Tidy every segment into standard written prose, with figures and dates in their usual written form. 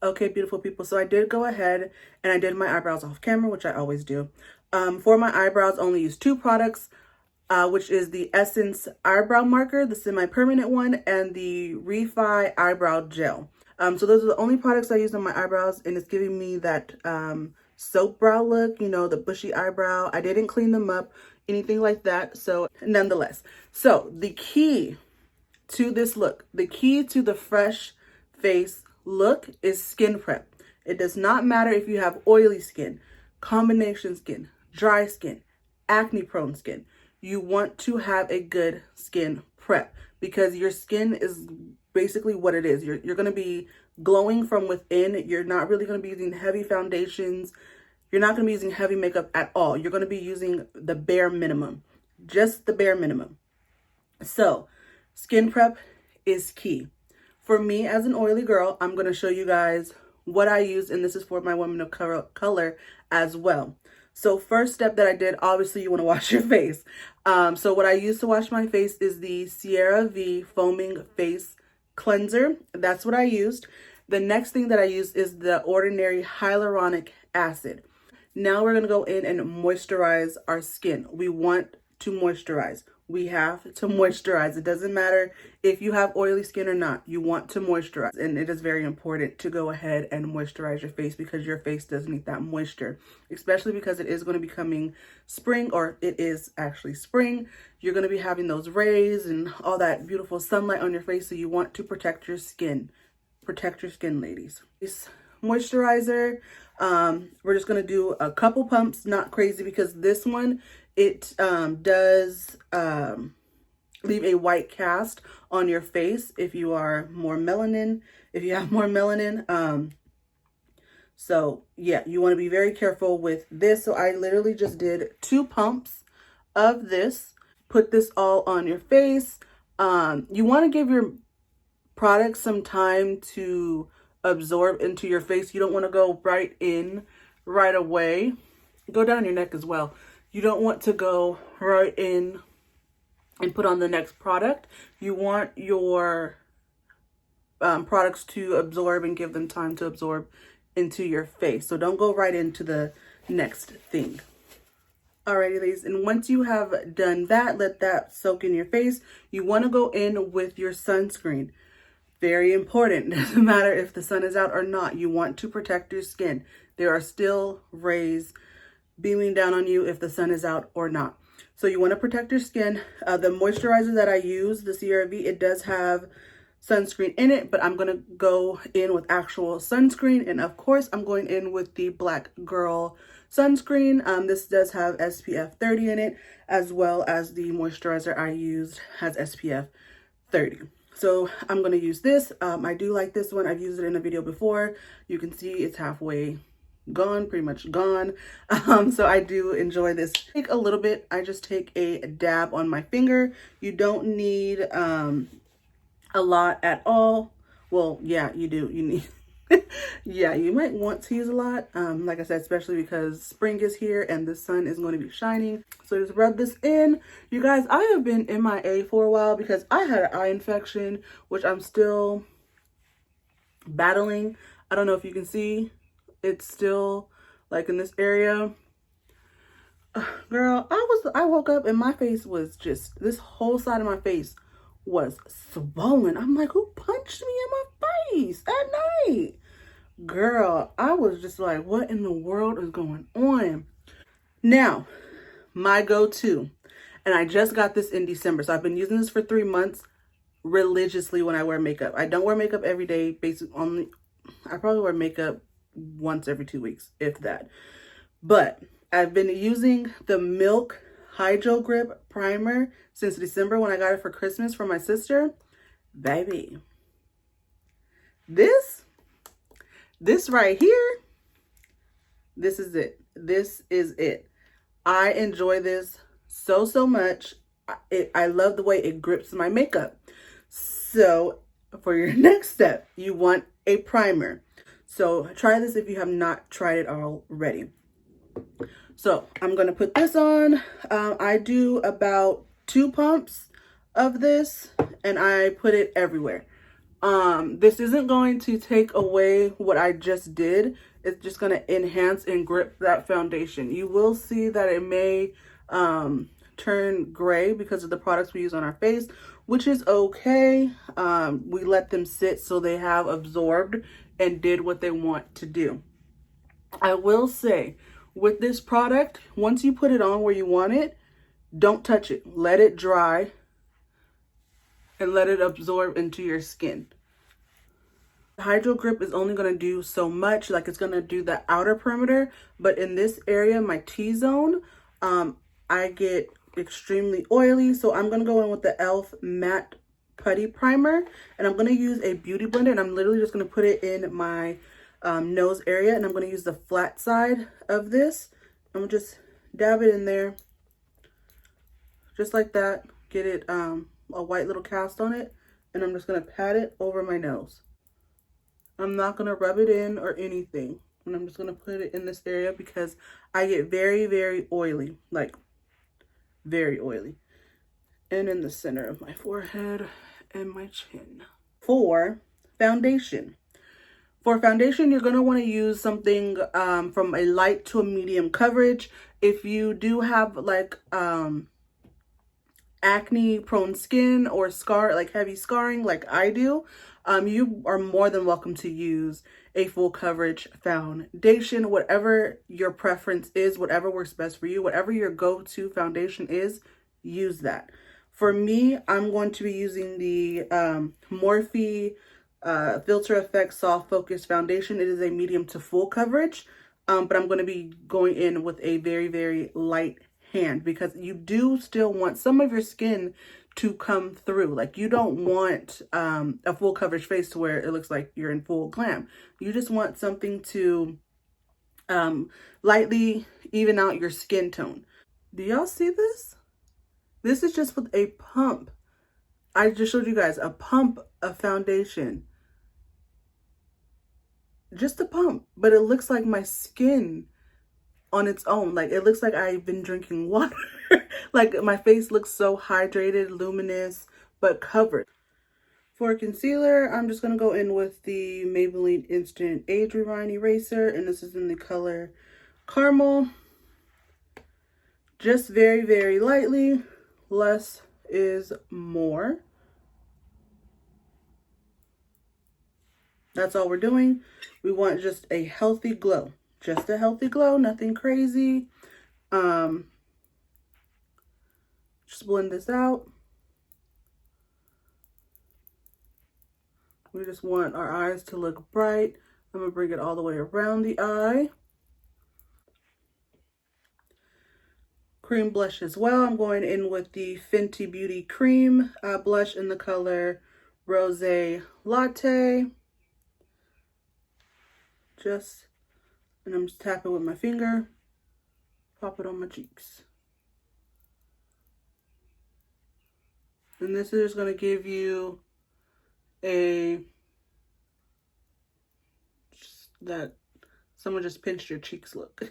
Okay, beautiful people. So I did go ahead and I did my eyebrows off camera, which I always do. For my eyebrows, only use two products, which is the Essence Eyebrow Marker, the semi-permanent one, and the Refi Eyebrow Gel. So those are the only products I use on my eyebrows, and it's giving me that soap brow look, you know, the bushy eyebrow. I didn't clean them up, anything like that. So nonetheless, so the key to this look, the key to the fresh face look is skin prep. It does not matter if you have oily skin, combination skin, dry skin, acne prone skin. You want to have a good skin prep because your skin is basically what it is. You're going to be glowing from within. You're not really going to be using heavy foundations. You're not going to be using heavy makeup at all. You're going to be using the bare minimum, just the bare minimum. So skin prep is key. For me as an oily girl, I'm going to show you guys what I use, and this is for my women of color as well. So first step that I did, obviously you want to wash your face. So what I use to wash my face is the CeraVe Foaming Face Cleanser. That's what I used. The next thing that I used is the Ordinary Hyaluronic Acid. Now we're going to go in and moisturize our skin. We want to moisturize. We have to moisturize. It doesn't matter if you have oily skin or not. You want to moisturize. And it is very important to go ahead and moisturize your face because your face does need that moisture, especially because it is going to be coming spring, or it is actually spring. You're going to be having those rays and all that beautiful sunlight on your face. So you want to protect your skin. Protect your skin, ladies. This moisturizer, we're just going to do a couple pumps, not crazy, because this one, it does leave a white cast on your face if you are more melanin, if you have more melanin. So yeah, you want to be very careful with this. So I literally just did 2 pumps of this, put this all on your face. You want to give your product some time to absorb into your face. You don't want to go right in right away. Go down your neck as well. You don't want to go right in and put on the next product. You want your products to absorb and give them time to absorb into your face. So don't go right into the next thing. Alrighty, ladies, and once you have done that, let that soak in your face. You want to go in with your sunscreen. Very important. Doesn't matter if the sun is out or not. You want to protect your skin. There are still rays beaming down on you if the sun is out or not. So you want to protect your skin. The moisturizer that I use, the CeraVe, it does have sunscreen in it, but I'm going to go in with actual sunscreen. And of course, I'm going in with the Black Girl sunscreen. This does have SPF 30 in it, as well as the moisturizer I used has SPF 30. So I'm going to use this. I do like this one. I've used it in a video before. You can see it's halfway gone, pretty much gone. So I do enjoy this. Take a little bit. I just take a dab on my finger. You don't need a lot at all. Well, yeah, you do. You need yeah, you might want to use a lot. Like I said, especially because spring is here and the sun is going to be shining. So just rub this in. You guys, I have been MIA for a while because I had an eye infection, which I'm still battling. I don't know if you can see. It's still like in this area. Girl, I woke up and my face was just, this whole side of my face was swollen. I'm like, who punched me in my face at night? Girl, I was just like, what in the world is going on? Now, my go-to, and I just got this in December, so I've been using this for 3 months religiously when I wear makeup. I don't wear makeup every day, basically only, I probably wear makeup once every 2 weeks, if that. But I've been using the Milk Hydro Grip Primer since December when I got it for Christmas from my sister. Baby, this right here, this is it. This is it. I enjoy this so much. I love the way it grips my makeup. So for your next step, you want a primer. So try this if you have not tried it already. So I'm going to put this on. I do about 2 pumps of this and I put it everywhere. This isn't going to take away what I just did. It's just going to enhance and grip that foundation. You will see that it may turn gray because of the products we use on our face, which is okay. We let them sit so they have absorbed and did what they want to do. I will say, with this product, once you put it on where you want it, don't touch it. Let it dry and let it absorb into your skin. Hydro Grip is only going to do so much, like it's going to do the outer perimeter, but in this area, my T-zone, I get extremely oily, so I'm going to go in with the e.l.f. Matte Putty Primer, and I'm going to use a beauty blender, and I'm literally just going to put it in my nose area, and I'm going to use the flat side of this. I'm going to just dab it in there, just like that, get it a white little cast on it, and I'm just going to pat it over my nose. I'm not going to rub it in or anything, and I'm just going to put it in this area because I get very, very oily, like very oily, and in the center of my forehead and my chin. For foundation, you're going to want to use something from a light to a medium coverage. If you do have like acne prone skin or heavy scarring like I do, you are more than welcome to use a full coverage foundation. Whatever your preference is, whatever works best for you, whatever your go-to foundation is, use that. For me, I'm going to be using the Morphe Filter Effects Soft Focus Foundation. It is a medium to full coverage, but I'm going to be going in with a very, very light hand because you do still want some of your skin to come through. Like, you don't want a full coverage face to where it looks like you're in full glam. You just want something to lightly even out your skin tone. Do y'all see this? This is just with a pump. I just showed you guys a pump of foundation. Just a pump, but it looks like my skin on its own. Like, it looks like I've been drinking water. Like, my face looks so hydrated, luminous, but covered. For concealer, I'm just going to go in with the Maybelline Instant Age Rewind Eraser, and this is in the color Caramel. Just very, very lightly. Less is more. That's all we're doing. We want just a healthy glow. Just a healthy glow, nothing crazy. Just blend this out. We just want our eyes to look bright. I'm going to bring it all the way around the eye. Cream blush as well. I'm going in with the Fenty Beauty Cream blush in the color Rosé Latte. And I'm just tapping with my finger. Pop it on my cheeks. And this is going to give you that someone just pinched your cheeks look.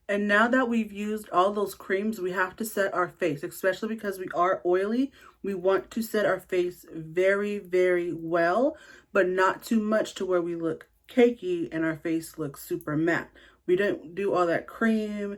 And now that we've used all those creams, we have to set our face, especially because we are oily. We want to set our face very, very well, but not too much to where we look cakey and our face looks super matte. We don't do all that cream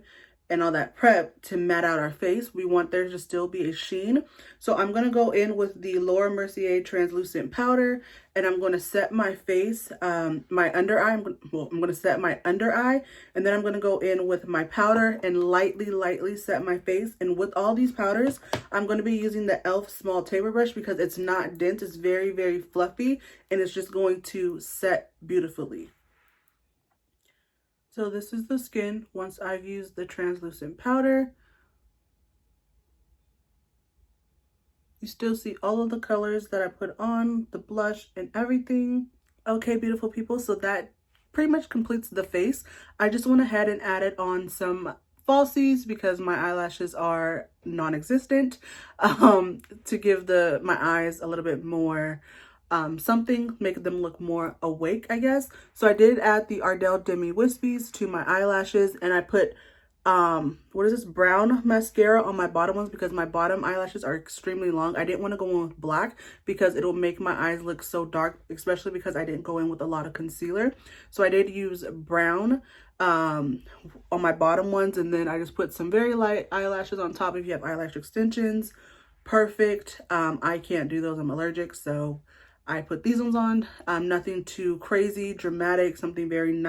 and all that prep to matte out our face. We want there to still be a sheen. So I'm going to go in with the Laura Mercier translucent powder, and I'm going to set my face, my under eye. I'm going to set my under eye, and then I'm going to go in with my powder and lightly set my face. And with all these powders, I'm going to be using the e.l.f. small taper brush because it's not dense. It's very, very fluffy, and it's just going to set beautifully. So this is the skin once I've used the translucent powder. You still see all of the colors that I put on, the blush and everything. Okay, beautiful people, so that pretty much completes the face. I just went ahead and added on some falsies because my eyelashes are non-existent, to give my eyes a little bit more something, make them look more awake, I guess. So I did add the Ardell Demi Wispies to my eyelashes, and I put what is this, brown mascara on my bottom ones because my bottom eyelashes are extremely long. I didn't want to go in with black because it'll make my eyes look so dark, especially because I didn't go in with a lot of concealer. So I did use brown on my bottom ones, and then I just put some very light eyelashes on top. If you have eyelash extensions, perfect. I can't do those, I'm allergic, so I put these ones on. Nothing too crazy, dramatic, something very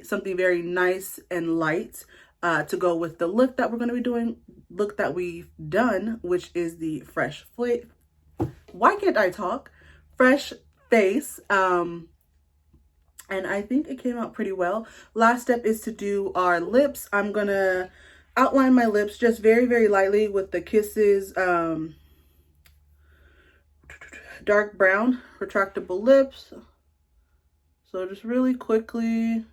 something very nice and light to go with the look that we're going to be doing, look that we've done, which is the fresh why can't I talk? Fresh face. And I think it came out pretty well. Last step is to do our lips. I'm gonna outline my lips just very, very lightly with the Kisses dark brown retractable lips. So just really quickly.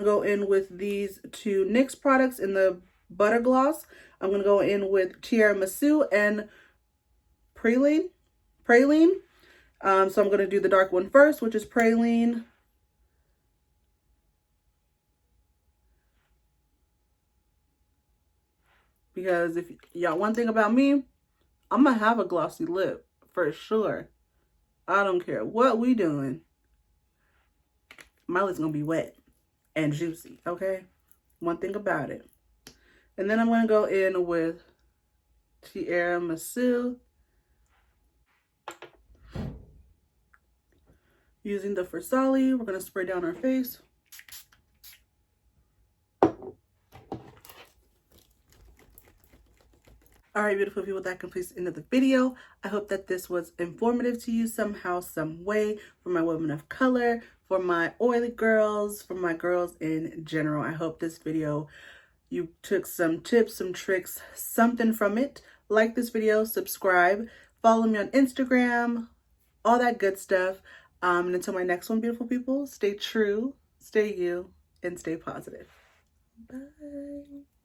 Go in with these two NYX products in the Butter Gloss. I'm going to go in with Tiramisu and Praline. So I'm going to do the dark one first, which is Praline. Because if y'all, one thing about me, I'm going to have a glossy lip for sure. I don't care what we doing. My lip's going to be wet and juicy, okay? One thing about it. And then I'm going to go in with Tiramisu. Using the Versali, we're going to spray down our face. All right, beautiful people, that completes the end of the video. I hope that this was informative to you somehow, some way, for my women of color, for my oily girls, for my girls in general. I hope this video, you took some tips, some tricks, something from it. Like this video, subscribe, follow me on Instagram, all that good stuff. And until my next one, beautiful people, stay true, stay you, and stay positive. Bye.